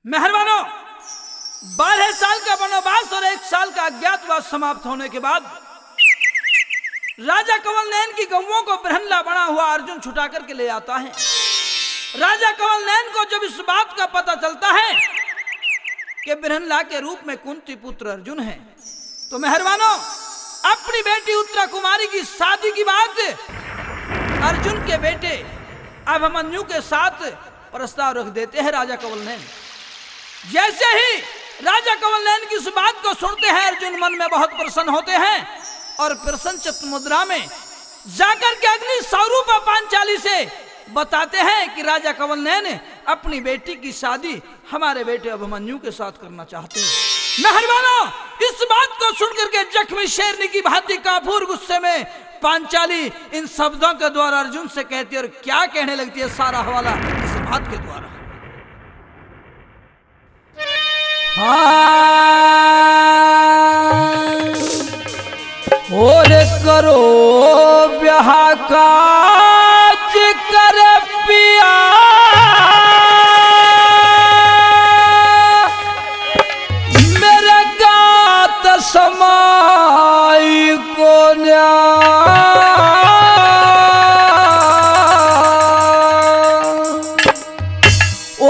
मेहरबानों, 12 साल का वनवास और 1 साल का अज्ञातवास समाप्त होने के बाद राजा कंवल नयन की गौओं को ब्रह्मला बना हुआ अर्जुन छुटा करके ले आता है। राजा कंवल नयन को जब इस बात का पता चलता है कि ब्रह्मला के रूप में कुंती पुत्र अर्जुन है, तो मेहरबानों, अपनी बेटी उत्तरा कुमारी की शादी की बात अर्जुन के बेटे अभिमन्यु के साथ प्रस्ताव रख देते हैं राजा कंवल नयन। जैसे ही राजा कंवल नयन की इस बात को सुनते हैं, अर्जुन मन में बहुत प्रसन्न होते हैं और प्रसन्न चित्त मुद्रा में जाकर के अग्नि स्वरूप पांचाली से बताते हैं कि राजा कंवल नयन अपनी बेटी की शादी हमारे बेटे अभिमन्यु के साथ करना चाहते हैं। मेहरबानों, इस बात को सुनकर के जख्मी शेरनी की भांति काफूर गुस्से में पांचाली इन शब्दों के द्वारा अर्जुन से कहती है और क्या कहने लगती है, सारा हवाला इस बात के द्वारा। और करो ब्याह काज कर पिया, मेरे गात समाई को न्या,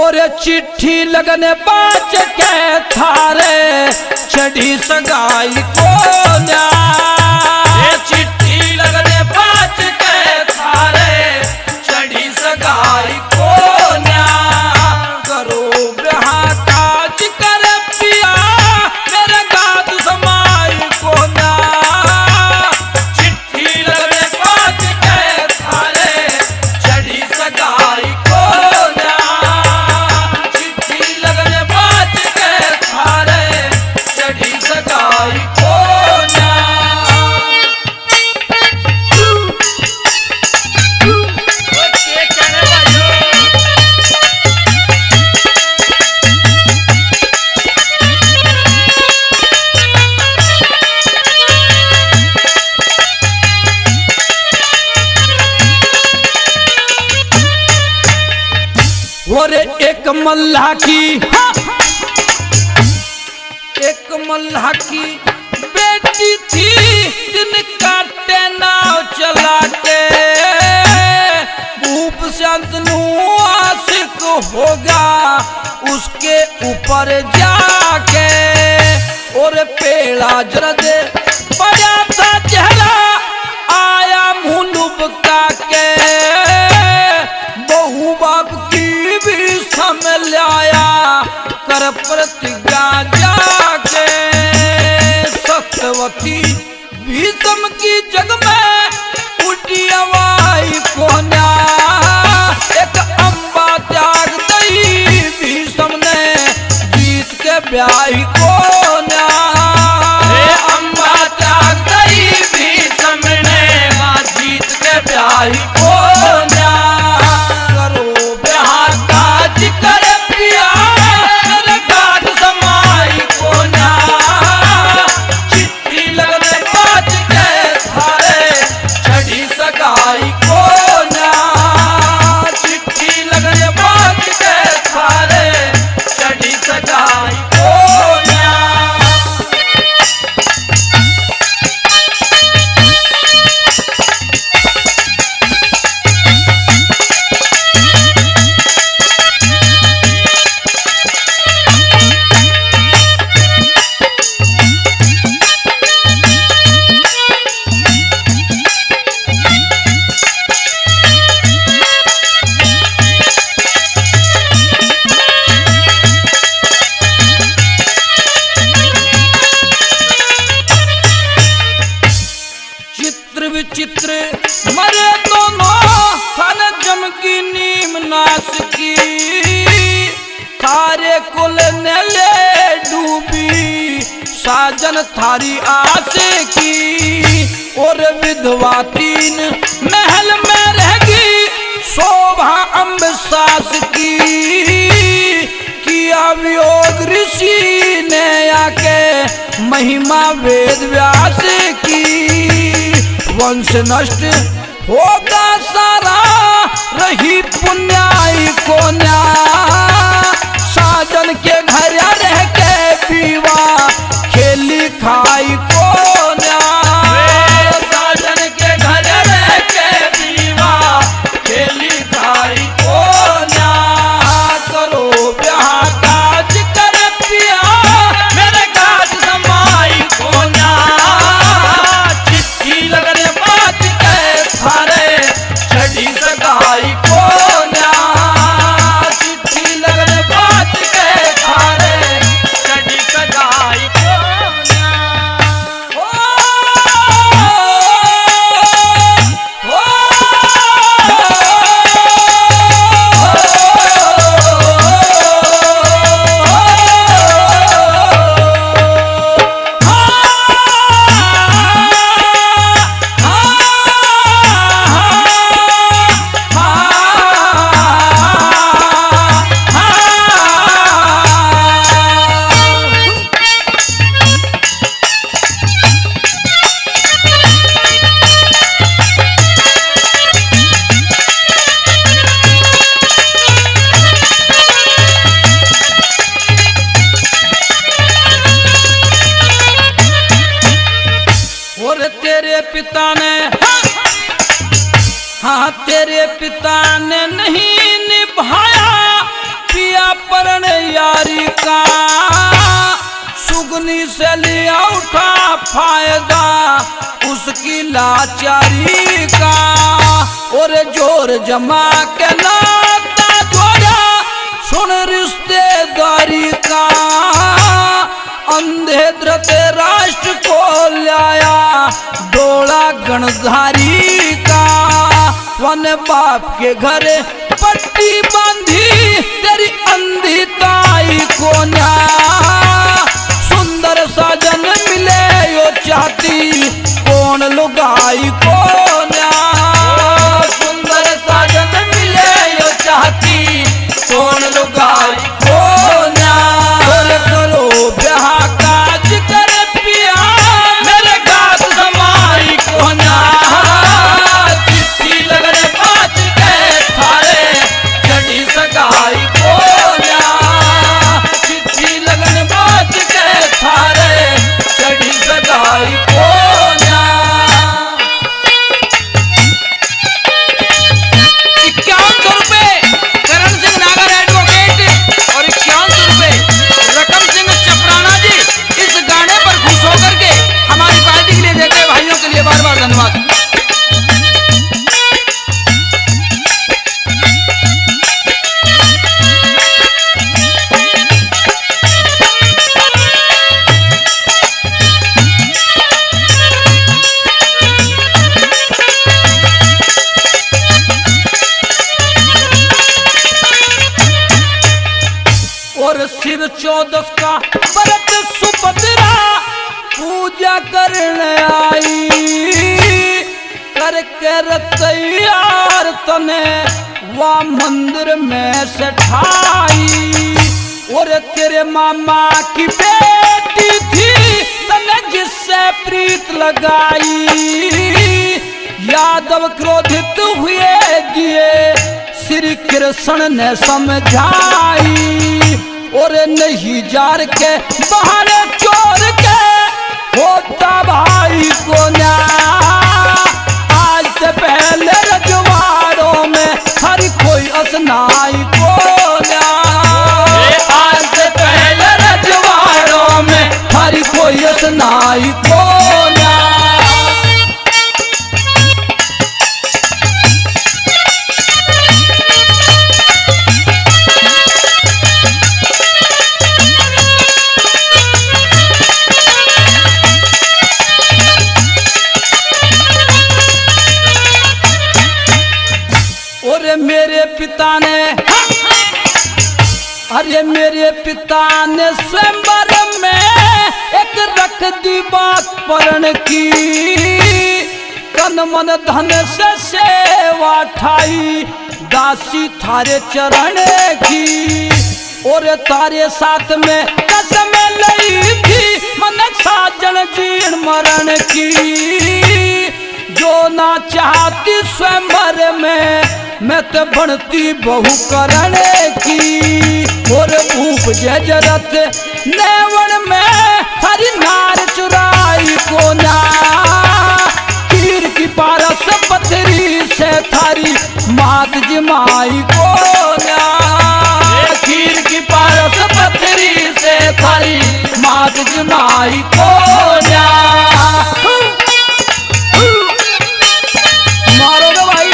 और चिट्ठी लगने बाच के थारे चढ़ी सगाई को न्या, चिट्ठी लगने बाच के थारे चढ़ी सगाई को न्या, करो ब्याह काज कर पिया, मेरे गात समाई को न्या, चिट्ठी लगने बाच के थारे चढ़ी सगाई को न्या, चिट्ठी लगने बाच के थारे चढ़ी सगाई को न्या। और एक मल्लाह की बेटी थी, दिन काटे नाव चला के, भूप शांतनु आशिक होगा उसके ऊपर जाके, और पेड़ा जरद बजा था चेहरा आया मुँह लुबका के, बहू बाप की भी समझ आया कर प्रतिज्ञा जाके, सत्यवती भीषम की जग में उठी हवाई कोन्या, एक अम्बा त्याग दई भीषम ने जीत के ब्याही कोन्या, अम्बा त्याग दई भीषम ने जीत के ब्याही कोन्या, करो ब्याह काज कर पिया, मेरे गात समाई कोन्या, चिट्ठी लगने बाज के थारे चढ़ी सगाई कोन्या, चिट्ठी लगने बाज के थारे चढ़ी सगाई कोन्या। विचित्र मरे दोनों थन जम की नीम नाश की, थारे कुल ने ले डूबी साजन थारी आस की, और विधवा 3 महल में रहेगी शोभा अम्ब सास की, किया वियोग ऋषि ने आके महिमा वेद व्यास की, वंश नष्ट होगा सारा रही पुण्याई कोन्या, साजन के दुश्मनी से लिया उठा फायदा उसकी लाचारी का, और जोर जमा के नाता जोड़ा सुन रिश्तेदारी का। अंधे धृतराष्ट्र को लाया डोला गणधारी का, वन बाप के घर पट्टी बांधी तेरी अंधी ताई को न्या। सुंदर साजन मिले यो चाहती कौन लुगाई को न्या। सुंदर साजन मिले यो चाहती कौन लुगाई को न्या। करो ब्याह काज कर पिया मेरे गात समाई को न्या। चिट्ठी लगन बाज के थारे चढ़ी सगाई को न्या। चिट्ठी लगन बाज के थारे चढ़ी सगाई को न्या। 5100 रुपए करण सिंह नागर एडवोकेट और 5100 रुपए रकम सिंह चपराना जी इस गाने पर खुश होकर के हमारी पार्टी के लिए देते हैं। भाइयों के लिए बार बार धन्यवाद। और शिव 14 का व्रत सुभद्रा पूजा करने आई, करके तैयार तने वह मंदिर में से ठाई। और तेरे मामा की बेटी थी तने जिससे प्रीत लगाई। यादव क्रोधित हुए दिए श्री कृष्ण ने समझाई। और नहीं जार के बाहर चोर के होता भाई को न्या। आज से पहले रजवाड़ों में हर कोई असनाई को न्या। आज से पहले रजवाड़ों में हर कोई असनाई को न्या। मेरे पिता ने अरे मेरे पिता ने स्वयंवर में एक रख दी बात परण की। तन मन धन से सेवा ठाई दासी थारे चरण की। और तारे साथ में कसम लई थी मन साजन जीण मरण की। जो ना चाहती स्वयंवर में मैं तो बनती बहु करने की। और भूप जरत नेवन में हरी नार चुराई को ना। तीर की पारस पथरी से थारी मात जमाई को ना। तीर की पारस पथरी से थारी मात जमाई को ना। मारो दो भाई।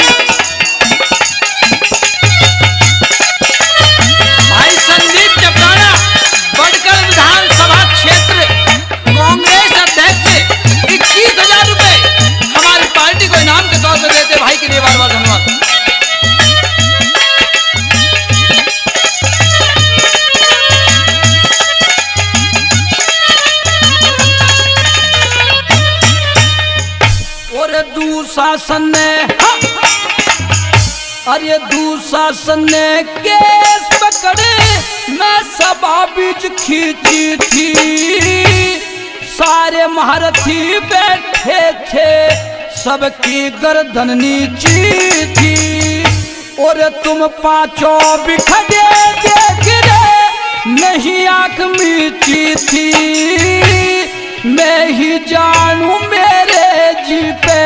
भाई संदीप चपराना बड़कल विधानसभा क्षेत्र कांग्रेस अध्यक्ष 21,000 रुपए हमारी पार्टी को इनाम के तौर पर देते। भाई के लिए बार बार धन्यवाद। और दुशासन ने अरे दुशासन ने केस पकड़े मैं सभा बीच खींची थी। सारे महारथी बैठे थे सबकी गर्दन नीची थी। और तुम पांचों बिखरे देख रहे नहीं आंख मीची थी। मैं ही जानू मेरे जी पे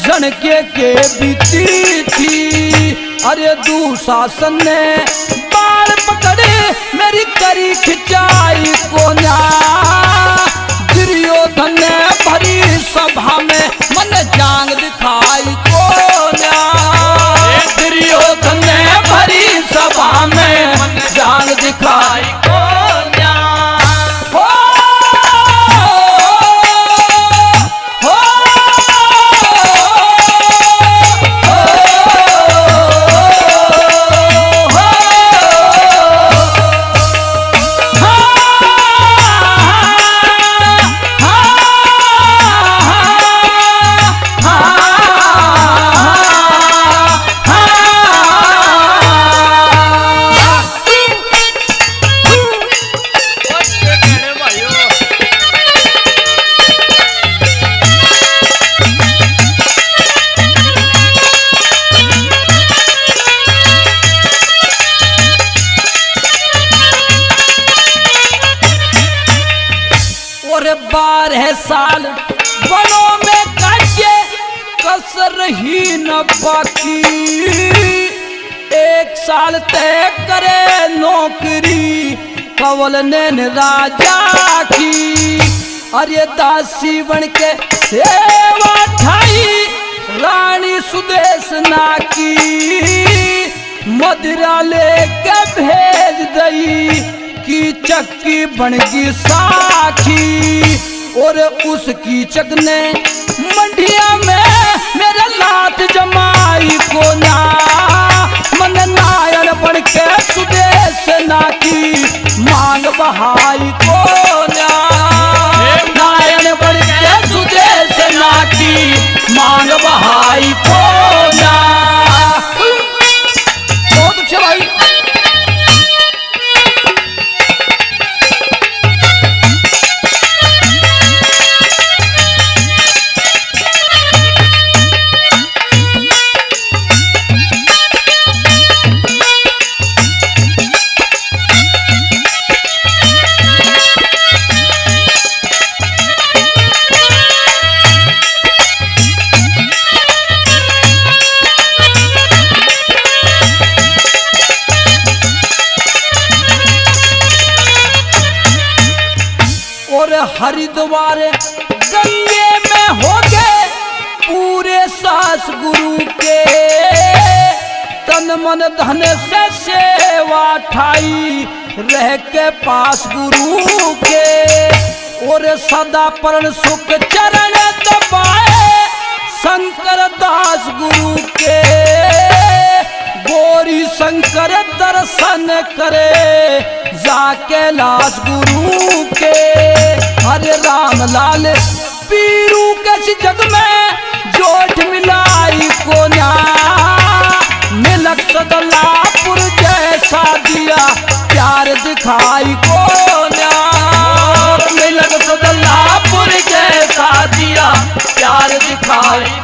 जणके के बीती थी। अरे दुशासन ने बाल पकड़े मेरी करी खिंचाई को न्या। 12 साल बनों में काटे कसर ही न बाकी 1 साल तय करे नौकरी कंवल नैन राजा की। अरे दासी बन के सेवा ठाई रानी सुदेशना की मदिरा लेके भेज दई की चक्की बन गई साखी। और उस कीचक ने मंडिया में मेरे लात जमाई को ना मन नायन बन के सुदेशना की मांग बहाई को ना नायन बन के सुदेशना की मांग बहाई को ना। बहुत अच्छे भाई। और हरिद्वार गंगे में हो गए पूरे सास गुरु के तन मन धन से सेवा ठाई रह के पास गुरु के। और सदा परण सुख चरण दबाए शंकर दास गुरु के गोरी शंकर दर्शन करे जाके लाश गुरु के। हरे राम लाल पीरू के जग में जोठ मिलाई को ना मिलक सदलापुर जैसा दिया प्यार दिखाई को ना मिलक सदलापुर जैसा दिया प्यार दिखाई